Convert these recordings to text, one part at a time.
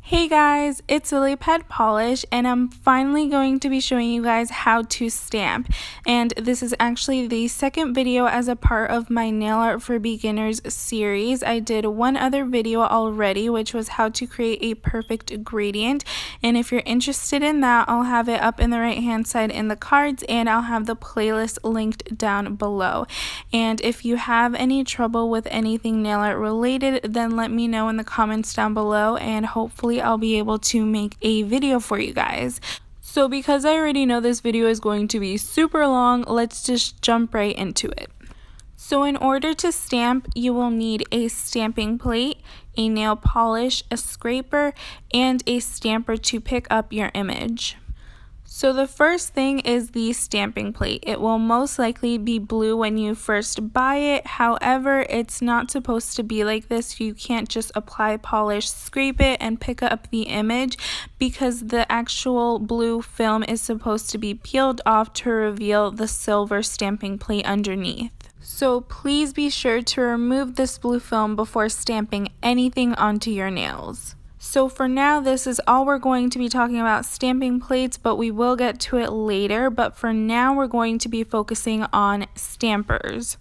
Hey guys, it's Lily Pet Polish and I'm finally going to be showing you guys how to stamp, and this is actually the second video as a part of my nail art for beginners series. I did one other video already, which was how to create a perfect gradient, and if you're interested in that, I'll have it up in the right hand side in the cards, and I'll have the playlist linked down below. And if you have any trouble with anything nail art related, then let me know in the comments down below, and hopefully I'll be able to make a video for you guys. So because I already know this video is going to be super long, let's just jump right into it. So in order to stamp, you will need a stamping plate, a nail polish, a scraper, and a stamper to pick up your image. So the first thing is the stamping plate. It will most likely be blue when you first buy it. However, it's not supposed to be like this. You can't just apply polish, scrape it, and pick up the image, because the actual blue film is supposed to be peeled off to reveal the silver stamping plate underneath. So please be sure to remove this blue film before stamping anything onto your nails. So for now, this is all we're going to be talking about, stamping plates, but we will get to it later. But for now, we're going to be focusing on stampers.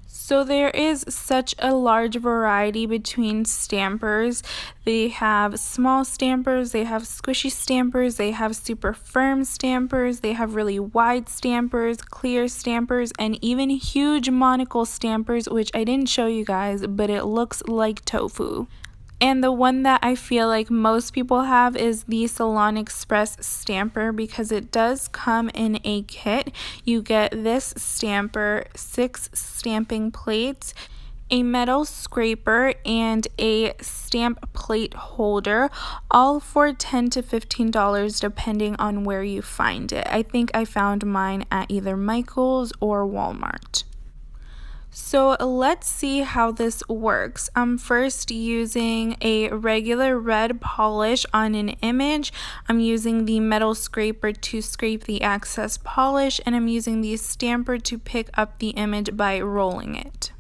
So there is such a large variety between stampers. They have small stampers, they have squishy stampers, they have super firm stampers, they have really wide stampers, clear stampers, and even huge monocle stampers, which I didn't show you guys, but it looks like tofu. And the one that I feel like most people have is the Salon Express stamper, because it does come in a kit. You get this stamper, 6 stamping plates, a metal scraper, and a stamp plate holder, all for $10 to $15 depending on where you find it. I think I found mine at either Michael's or Walmart. So let's see how this works. I'm first using a regular red polish on an image. I'm using the metal scraper to scrape the excess polish, and I'm using the stamper to pick up the image by rolling it.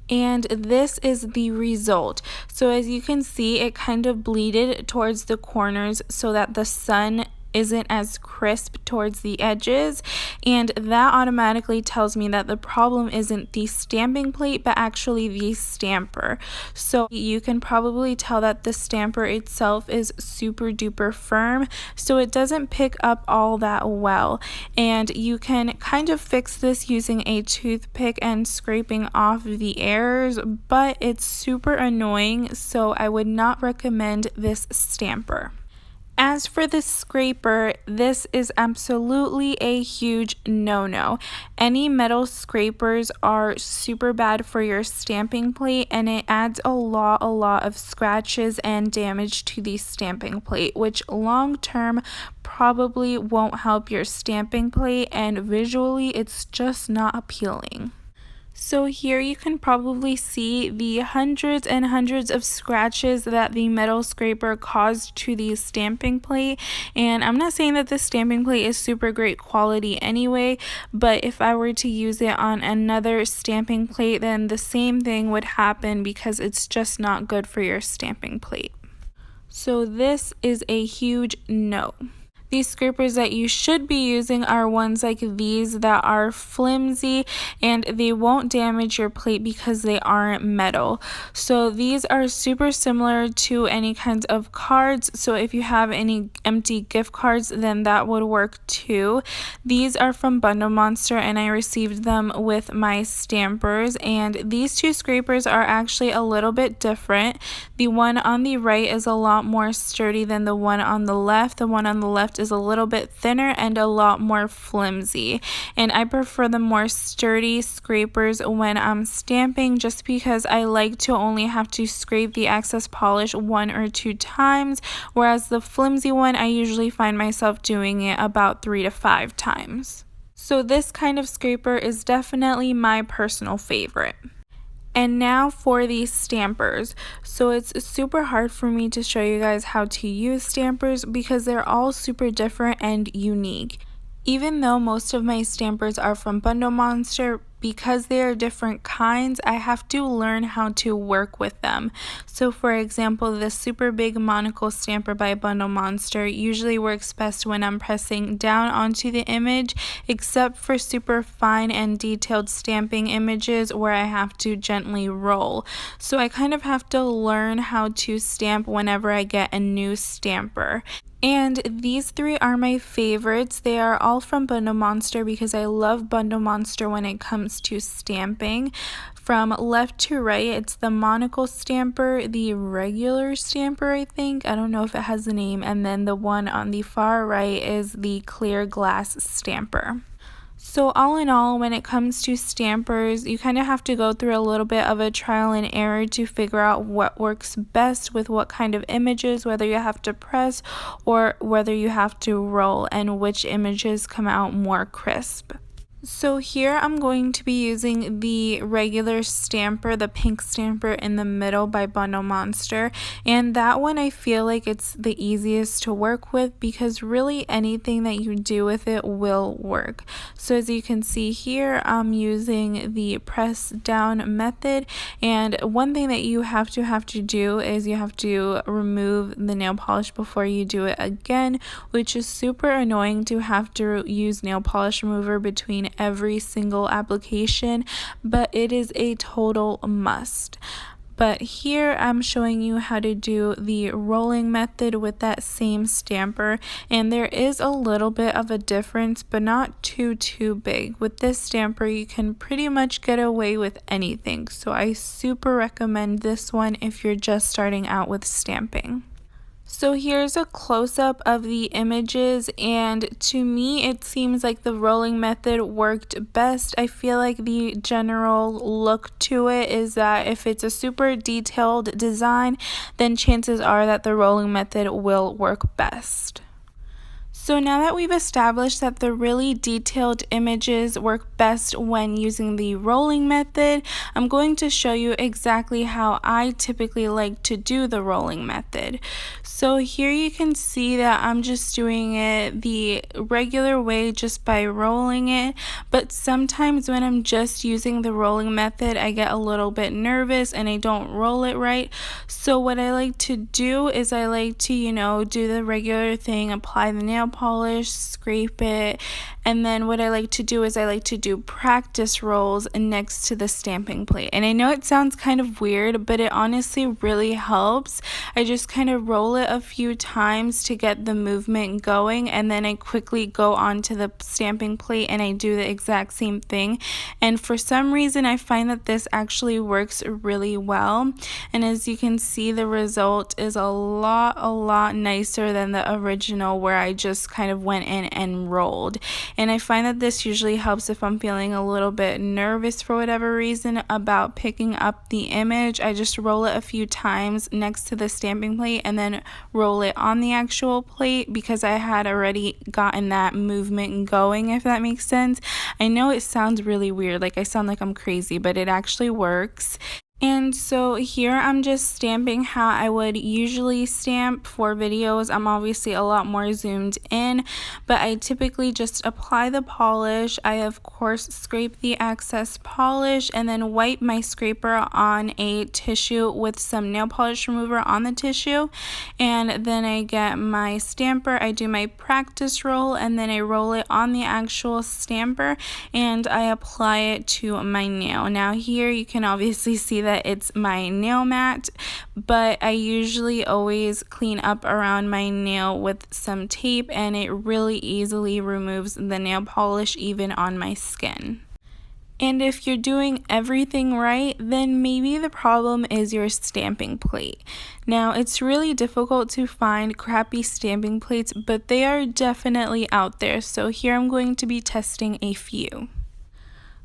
And this is the result. So as you can see, it kind of bleeded towards the corners so that the sun isn't as crisp towards the edges, and that automatically tells me that the problem isn't the stamping plate but actually the stamper. So you can probably tell that the stamper itself is super duper firm, so it doesn't pick up all that well, and you can kind of fix this using a toothpick and scraping off the errors, but it's super annoying, so I would not recommend this stamper. As for the scraper, this is absolutely a huge no-no. Any metal scrapers are super bad for your stamping plate, and it adds a lot of scratches and damage to the stamping plate, which long-term probably won't help your stamping plate, and visually it's just not appealing. So here you can probably see the hundreds and hundreds of scratches that the metal scraper caused to the stamping plate, and I'm not saying that the stamping plate is super great quality anyway, but if I were to use it on another stamping plate, then the same thing would happen, because it's just not good for your stamping plate. So this is a huge no. These scrapers that you should be using are ones like these that are flimsy, and they won't damage your plate because they aren't metal. So these are super similar to any kinds of cards, so if you have any empty gift cards, then that would work too. These are from Bundle Monster, and I received them with my stampers, and these two scrapers are actually a little bit different. The one on the right is a lot more sturdy than the one on the left. The one on the left is a little bit thinner and a lot more flimsy, and I prefer the more sturdy scrapers when I'm stamping, just because I like to only have to scrape the excess polish 1 or 2 times, whereas the flimsy one I usually find myself doing it about 3 to 5 times. So this kind of scraper is definitely my personal favorite. And now for these stampers. So it's super hard for me to show you guys how to use stampers because they're all super different and unique. Even though most of my stampers are from Bundle Monster, because they are different kinds, I have to learn how to work with them. So for example, the super big monocle stamper by Bundle Monster usually works best when I'm pressing down onto the image, except for super fine and detailed stamping images where I have to gently roll. So I kind of have to learn how to stamp whenever I get a new stamper. And these three are my favorites. They are all from Bundle Monster because I love Bundle Monster when it comes to stamping. From left to right, it's the monocle stamper, the regular stamper, I think. I don't know if it has a name. And then the one on the far right is the clear glass stamper. So all in all, when it comes to stampers, you kind of have to go through a little bit of a trial and error to figure out what works best with what kind of images, whether you have to press or whether you have to roll, and which images come out more crisp. So here I'm going to be using the regular stamper, the pink stamper in the middle by Bundle Monster, and that one I feel like it's the easiest to work with because really anything that you do with it will work. So as you can see here, I'm using the press down method, and one thing that you have to do is you have to remove the nail polish before you do it again, which is super annoying to have to use nail polish remover between every single application, but it is a total must. But here I'm showing you how to do the rolling method with that same stamper, and there is a little bit of a difference, but not too big. With this stamper you can pretty much get away with anything, so I super recommend this one if you're just starting out with stamping. So here's a close-up of the images, and to me it seems like the rolling method worked best. I feel like the general look to it is that if it's a super detailed design, then chances are that the rolling method will work best. So now that we've established that the really detailed images work best when using the rolling method, I'm going to show you exactly how I typically like to do the rolling method. So here you can see that I'm just doing it the regular way just by rolling it, but sometimes when I'm just using the rolling method, I get a little bit nervous and I don't roll it right. So what I like to do is I like to, do the regular thing, apply the nail polish, scrape it, and then what I like to do is I like to do practice rolls next to the stamping plate. And I know it sounds kind of weird, but it honestly really helps. I just kind of roll it a few times to get the movement going, and then I quickly go onto the stamping plate and I do the exact same thing. And for some reason I find that this actually works really well, and as you can see, the result is a lot nicer than the original where I just kind of went in and rolled. And I find that this usually helps if I'm feeling a little bit nervous for whatever reason about picking up the image. I just roll it a few times next to the stamping plate and then roll it on the actual plate because I had already gotten that movement going, if that makes sense. I know it sounds really weird, like I sound like I'm crazy, but it actually works. And so here I'm just stamping how I would usually stamp for videos. I'm obviously a lot more zoomed in, but I typically just apply the polish. I of course scrape the excess polish and then wipe my scraper on a tissue with some nail polish remover on the tissue, and then I get my stamper, I do my practice roll, and then I roll it on the actual stamper and I apply it to my nail. Now here you can obviously see that it's my nail mat, but I usually always clean up around my nail with some tape, and it really easily removes the nail polish even on my skin. And if you're doing everything right, then maybe the problem is your stamping plate. Now, it's really difficult to find crappy stamping plates, but they are definitely out there. So here I'm going to be testing a few.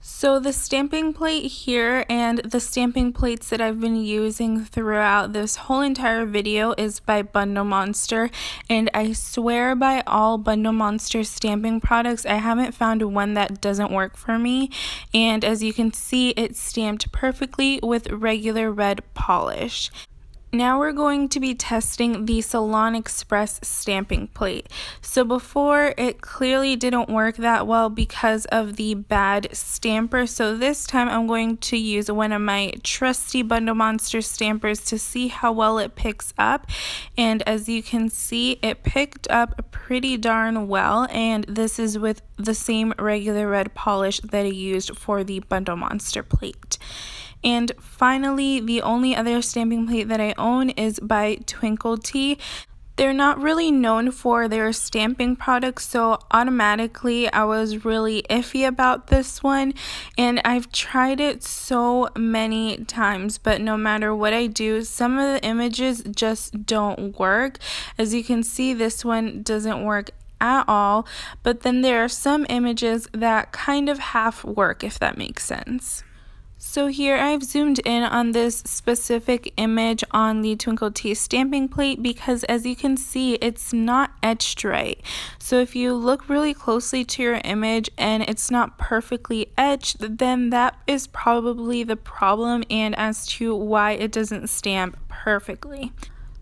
So the stamping plate here and the stamping plates that I've been using throughout this whole entire video is by Bundle Monster, and I swear by all Bundle Monster stamping products, I haven't found one that doesn't work for me. And as you can see, it's stamped perfectly with regular red polish. Now we're going to be testing the Salon Express stamping plate. So before, it clearly didn't work that well because of the bad stamper. So this time I'm going to use one of my trusty Bundle Monster stampers to see how well it picks up. And as you can see, it picked up pretty darn well. And this is with the same regular red polish that I used for the Bundle Monster plate. And finally, the only other stamping plate that I own is by Twinkled. They're not really known for their stamping products, so automatically I was really iffy about this one, and I've tried it so many times, but no matter what I do, some of the images just don't work. As you can see, this one doesn't work at all, but then there are some images that kind of half work, if that makes sense. So here I've zoomed in on this specific image on the Twinkled stamping plate because as you can see, it's not etched right. So if you look really closely to your image and it's not perfectly etched, then that is probably the problem and as to why it doesn't stamp perfectly.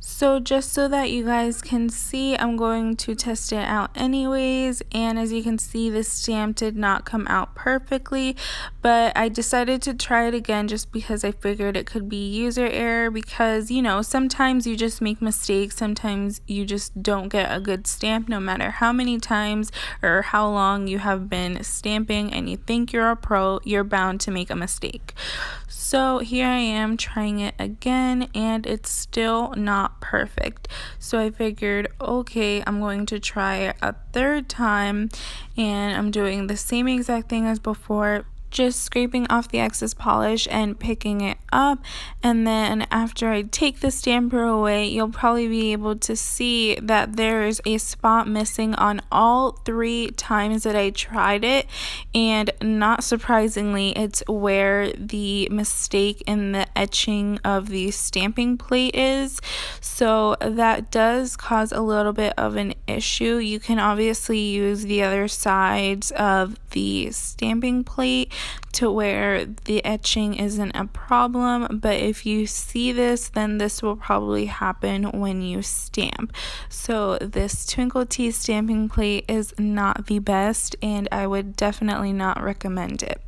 So just so that you guys can see, I'm going to test it out anyways, and as you can see, the stamp did not come out perfectly, but I decided to try it again just because I figured it could be user error because, you know, sometimes you just make mistakes, sometimes you just don't get a good stamp no matter how many times or how long you have been stamping and you think you're a pro, you're bound to make a mistake. So here I am trying it again and it's still not perfect. So I figured, okay, I'm going to try a third time and I'm doing the same exact thing as before, just scraping off the excess polish and picking it up, and then after I take the stamper away, you'll probably be able to see that there's a spot missing on all 3 times that I tried it, and not surprisingly, it's where the mistake in the etching of the stamping plate is. So that does cause a little bit of an issue. You can obviously use the other sides of the stamping plate to where the etching isn't a problem, but if you see this, then this will probably happen when you stamp. So this Twinkled stamping plate is not the best and I would definitely not recommend it.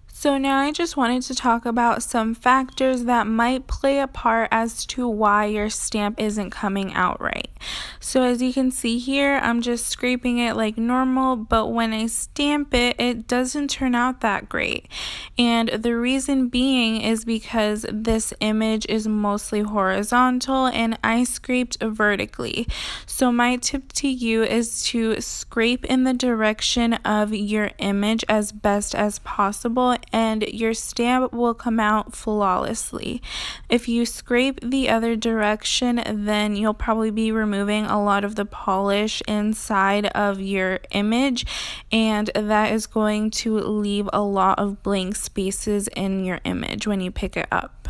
So now I just wanted to talk about some factors that might play a part as to why your stamp isn't coming out right. So as you can see here, I'm just scraping it like normal, but when I stamp it, it doesn't turn out that great. And the reason being is because this image is mostly horizontal and I scraped vertically. So my tip to you is to scrape in the direction of your image as best as possible, and your stamp will come out flawlessly. If you scrape the other direction, then you'll probably be removing a lot of the polish inside of your image, and that is going to leave a lot of blank spaces in your image when you pick it up.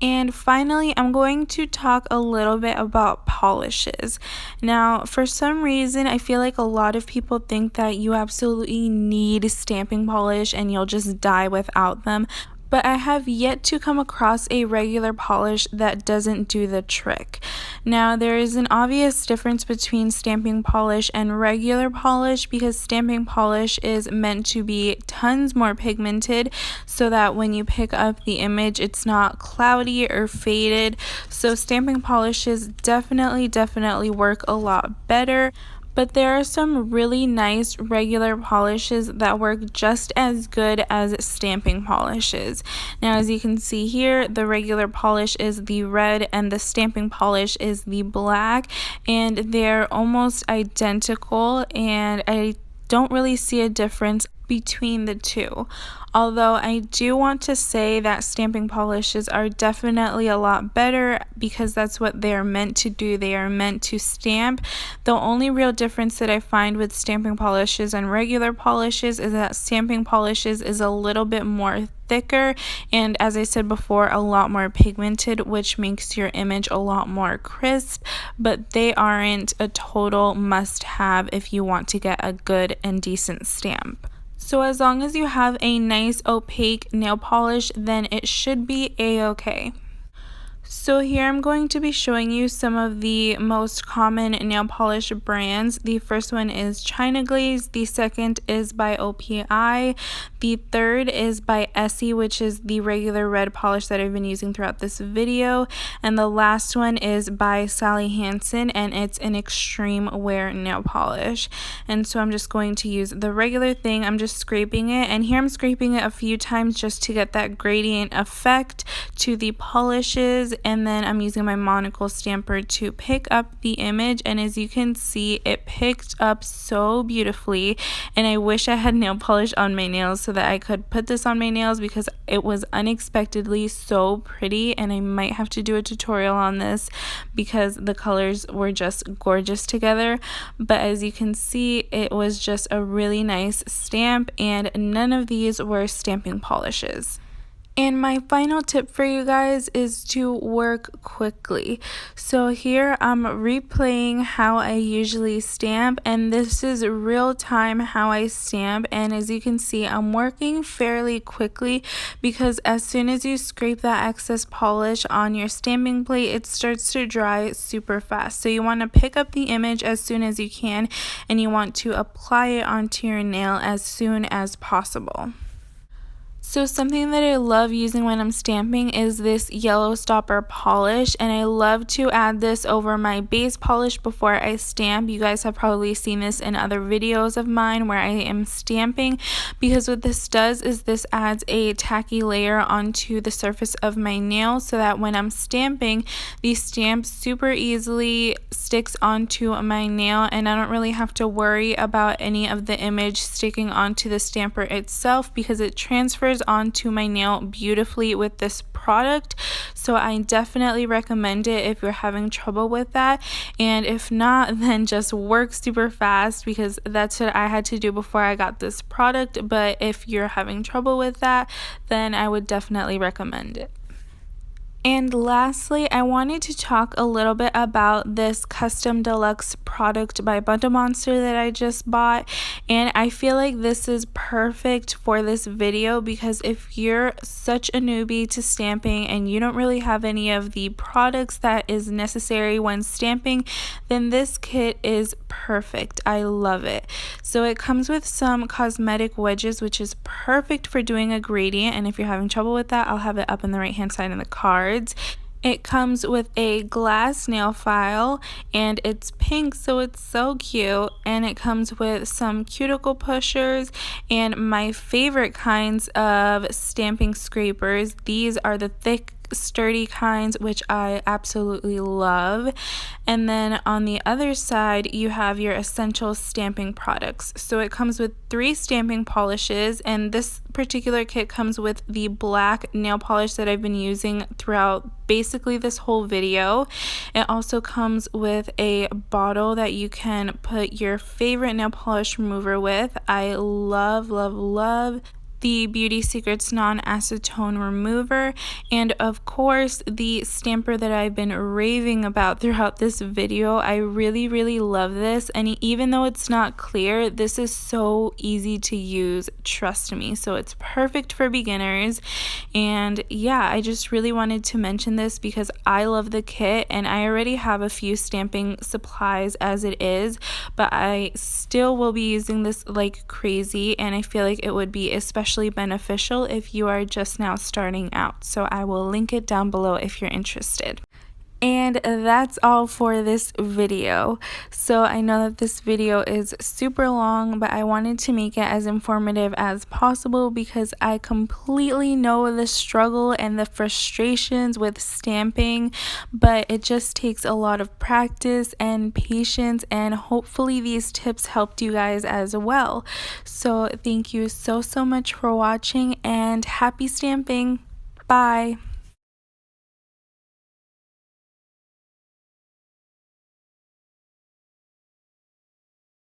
And finally, I'm going to talk a little bit about polishes. Now, for some reason, I feel like a lot of people think that you absolutely need stamping polish and you'll just die without them. But I have yet to come across a regular polish that doesn't do the trick. Now, there is an obvious difference between stamping polish and regular polish because stamping polish is meant to be tons more pigmented so that when you pick up the image, it's not cloudy or faded. So stamping polishes definitely work a lot better. But there are some really nice regular polishes that work just as good as stamping polishes. Now, as you can see here, the regular polish is the red and the stamping polish is the black, and they're almost identical, and I don't really see a difference between the two. Although I do want to say that stamping polishes are definitely a lot better because that's what they're meant to do. They are meant to stamp. The only real difference that I find with stamping polishes and regular polishes is that stamping polishes is a little bit more thicker and, as I said before, a lot more pigmented, which makes your image a lot more crisp, but they aren't a total must-have if you want to get a good and decent stamp. So as long as you have a nice opaque nail polish, then it should be a-okay. So here I'm going to be showing you some of the most common nail polish brands. The first one is China Glaze, the second is by OPI, the third is by Essie, which is the regular red polish that I've been using throughout this video, and the last one is by Sally Hansen, and it's an extreme wear nail polish. And so I'm just going to use the regular thing. I'm just scraping it, and here I'm scraping it a few times just to get that gradient effect to the polishes. And then I'm using my monocle stamper to pick up the image, and as you can see, it picked up so beautifully, and I wish I had nail polish on my nails so that I could put this on my nails because it was unexpectedly so pretty, and I might have to do a tutorial on this because the colors were just gorgeous together. But as you can see, it was just a really nice stamp, and none of these were stamping polishes. And my final tip for you guys is to work quickly. So here I'm replaying how I usually stamp, and this is real time how I stamp. And as you can see, I'm working fairly quickly because as soon as you scrape that excess polish on your stamping plate, it starts to dry super fast. So you want to pick up the image as soon as you can, and you want to apply it onto your nail as soon as possible. So something that I love using when I'm stamping is this yellow stopper polish, and I love to add this over my base polish before I stamp. You guys have probably seen this in other videos of mine where I am stamping, because what this does is this adds a tacky layer onto the surface of my nail so that when I'm stamping, the stamp super easily sticks onto my nail, and I don't really have to worry about any of the image sticking onto the stamper itself because it transfers onto my nail beautifully with this product. So I definitely recommend it if you're having trouble with that, and if not, then just work super fast because that's what I had to do before I got this product. But if you're having trouble with that, then I would definitely recommend it. And lastly, I wanted to talk a little bit about this custom deluxe product by Bundle Monster that I just bought. And I feel like this is perfect for this video because if you're such a newbie to stamping and you don't really have any of the products that is necessary when stamping, then this kit is perfect. I love it. So it comes with some cosmetic wedges, which is perfect for doing a gradient. And if you're having trouble with that, I'll have it up in the right hand side in the card. It comes with a glass nail file, and it's pink, so it's so cute. And it comes with some cuticle pushers and my favorite kinds of stamping scrapers. These are the thick, sturdy kinds, which I absolutely love. And then on the other side, you have your essential stamping products. So it comes with 3 stamping polishes, and this particular kit comes with the black nail polish that I've been using throughout basically this whole video. It also comes with a bottle that you can put your favorite nail polish remover with. I love, love, love the Beauty Secrets non-acetone remover, and of course the stamper that I've been raving about throughout this video. I really, really love this, and even though it's not clear, this is so easy to use, trust me. So it's perfect for beginners. And yeah, I just really wanted to mention this because I love the kit, and I already have a few stamping supplies as it is, but I still will be using this like crazy, and I feel like it would be especially beneficial if you are just now starting out. So I will link it down below if you're interested. And that's all for this video. So I know that this video is super long, but I wanted to make it as informative as possible because I completely know the struggle and the frustrations with stamping, but it just takes a lot of practice and patience, and hopefully these tips helped you guys as well. So thank you so much for watching, and happy stamping. Bye.